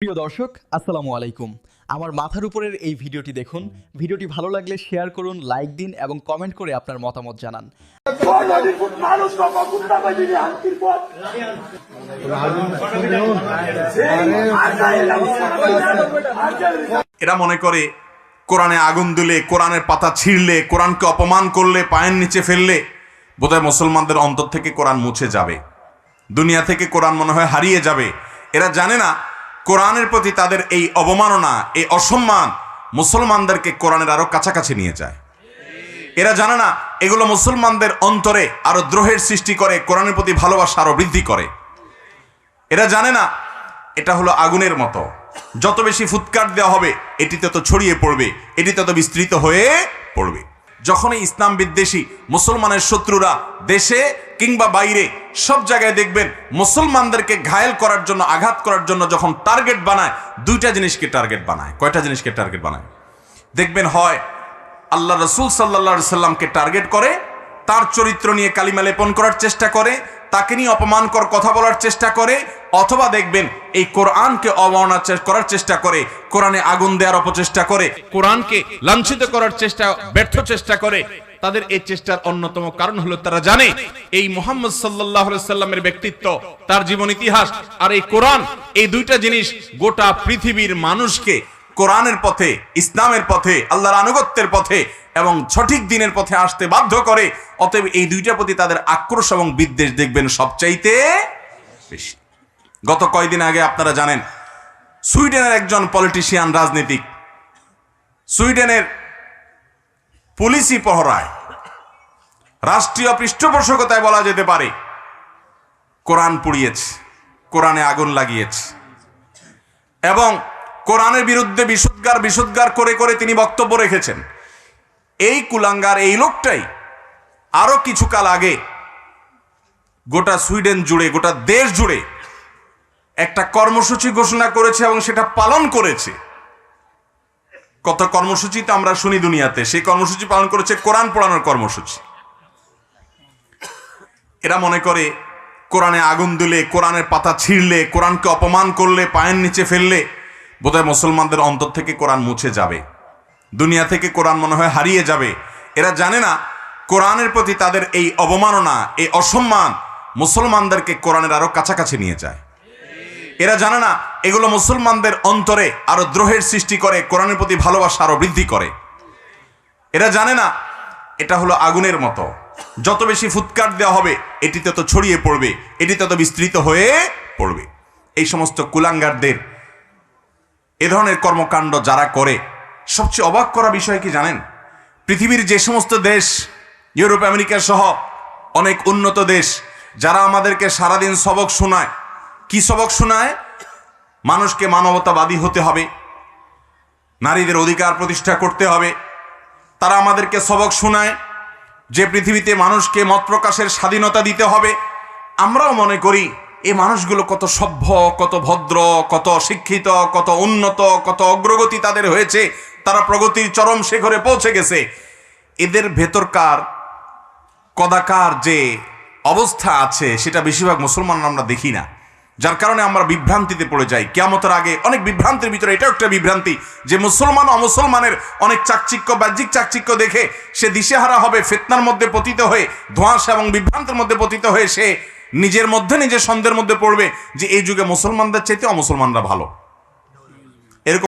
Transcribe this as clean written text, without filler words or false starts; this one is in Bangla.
প্রিয় দর্শক, আসসালামু আলাইকুম। আমার মাথার উপরের এই ভিডিওটি দেখুন। ভিডিওটি ভালো লাগলে শেয়ার করুন, লাইক দিন এবং কমেন্ট করে আপনার মতামত জানান। এরা মনে করে কোরআনে আগুন দিলে, কোরআনের পাতা ছিঁড়লে, কোরআনকে অপমান করলে, পায়ের নিচে ফেললে বোধহয় মুসলমানদের অন্তর থেকে কোরআন মুছে যাবে, দুনিয়া থেকে কোরআন মনে হয় হারিয়ে যাবে। এরা জানে না কোরআনের প্রতি তাদের এই অবমাননা, এই অসম্মান মুসলমানদেরকে কোরআনের আরো কাছাকাছি নিয়ে যায়। এরা জানে না এগুলো মুসলমানদের অন্তরে আরো দ্রোহের সৃষ্টি করে, কোরআনের প্রতি ভালোবাসা আরো বৃদ্ধি করে। এরা জানে না এটা হলো আগুনের মতো, যত বেশি ফুৎকার দেওয়া হবে এটি তত ছড়িয়ে পড়বে, এটি তত বিস্তৃত হয়ে পড়বে। যখনই ইসলাম বিদ্বেষী মুসলমানের শত্রুরা দেশে কিংবা বাইরে সব জায়গায় দেখবেন মুসলমানদেরকে ঘায়েল করার জন্য, আঘাত করার জন্য যখন টার্গেট বানায়, দুইটা জিনিসকে টার্গেট বানায়। কয়টা জিনিসকে টার্গেট বানায় দেখবেন? হয় আল্লাহ রসুল সাল্লাল্লাহু আলাইহি সাল্লামকে টার্গেট করে, তার চরিত্র নিয়ে কালিমা লেপন করার চেষ্টা করে, তাকে নিয়ে অপমানকর কথা বলার চেষ্টা করে, অথবা দেখবেন এই কোরআনকে অবমাননা করার চেষ্টা করে, কোরআনে আগুন দেওয়ার অপচেষ্টা করে, কোরআনকে লাঞ্ছিত করার চেষ্টা, ব্যর্থ চেষ্টা করে। তাদের এই চেষ্টার অন্যতম কারণ হলো তারা জানে এই মুহাম্মদ সাল্লাল্লাহু আলাইহি সাল্লামের ব্যক্তিত্ব, তার জীবন ইতিহাস আর এই কোরআন, এই দুইটা জিনিস গোটা পৃথিবীর মানুষকে কোরআনের পথে, ইসলামের পথে, আল্লাহর আনুগত্যের পথে এবং সঠিক দিনের পথে আসতে বাধ্য করে। অতএব এই দুইটার প্রতি তাদের আক্রোশ এবং বিদ্বেষ দেখবেন সবচাইতে বেশি। গত কয়েকদিন আগে আপনারা জানেন সুইডেনের একজন পলিটিশিয়ান, রাজনীতিক, সুইডেনের পুলিশি পহরায়, রাষ্ট্রীয় পৃষ্ঠপোষকতায় বলা যেতে পারে, কোরআন পুড়িয়েছে, কোরআনে আগুন লাগিয়েছে এবং কোরআনের বিরুদ্ধে বিষোদ্গার করে করে তিনি বক্তব্য রেখেছেন। এই কুলাঙ্গার, এই লোকটাই আরো কিছুকাল আগে গোটা সুইডেন জুড়ে, গোটা দেশ জুড়ে একটা কর্মসূচি ঘোষণা করেছে এবং সেটা পালন করেছে। কত কর্মসূচি তো আমরা শুনি দুনিয়াতে, সেই কর্মসূচি পালন করেছে কোরআন পোড়ানোর কর্মসূচি। এরা মনে করে কোরআনে আগুন দিলে, কোরআনের পাতা ছিঁড়লে, কোরআনকে অপমান করলে, পায়ের নিচে ফেললে বোধহয় মুসলমানদের অন্তর থেকে কোরআন মুছে যাবে, দুনিয়া থেকে কোরআন মনে হয় হারিয়ে যাবে। এরা জানে না কোরআনের প্রতি তাদের এই অবমাননা, এই অসম্মান মুসলমানদেরকে কোরআনের আরো কাছাকাছি নিয়ে যায়। এরা জানে না এগুলো মুসলমানদের অন্তরে আরো দ্রোহের সৃষ্টি করে, কোরআনের প্রতি ভালোবাসা আরো বৃদ্ধি করে। এরা জানে না এটা হলো আগুনের মতো, যত বেশি ফুৎকার দেওয়া হবে এটি তত ছড়িয়ে পড়বে, এটি তত বিস্তৃত হয়ে পড়বে। এই সমস্ত কুলাঙ্গারদের এ ধরনের কর্মকাণ্ড যারা করে, সবচেয়ে অবাক করা বিষয় কি জানেন? পৃথিবীর যে সমস্ত দেশ, ইউরোপ, আমেরিকা সহ অনেক উন্নত দেশ, যারা আমাদেরকে সারাদিন সবক শোনায়, কি সবক শোনায়? মানুষকে মানবতাবাদী হতে হবে, নারীদের অধিকার প্রতিষ্ঠা করতে হবে। তারা আমাদেরকে সবক শোনায় যে পৃথিবীতে মানুষকে মত প্রকাশের স্বাধীনতা দিতে হবে। আমরাও মনে করি এই মানুষগুলো কত সভ্য, কত ভদ্র, কত শিক্ষিত, কত উন্নত, কত অগ্রগতি তাদের হয়েছে, তারা প্রগতির চরম শিখরে পৌঁছে গেছে। এদের ভেতরকার কদাকার যে অবস্থা আছে সেটা বেশিরভাগ মুসলমান আমরা দেখি না, যার কারণে আমরা বিভ্রান্তিতে পড়ে যাই। কিয়ামতের আগে অনেক বিভ্রান্তির ভিতরে এটাও একটা বিভ্রান্তি যে মুসলমান অমুসলমানের অনেক চাকচিক্য, বাহ্যিক চাকচিক্য দেখে সে দিশেহারা হবে, ফিতনার মধ্যে পতিত হয়ে, ধোঁয়াশা এবং বিভ্রান্তের মধ্যে পতিত হয়ে সে নিজের মধ্যে নিজের সন্দেহের মধ্যে পড়বে যে এই যুগে মুসলমানদের চাইতে অমুসলমানরা ভালো। এরকম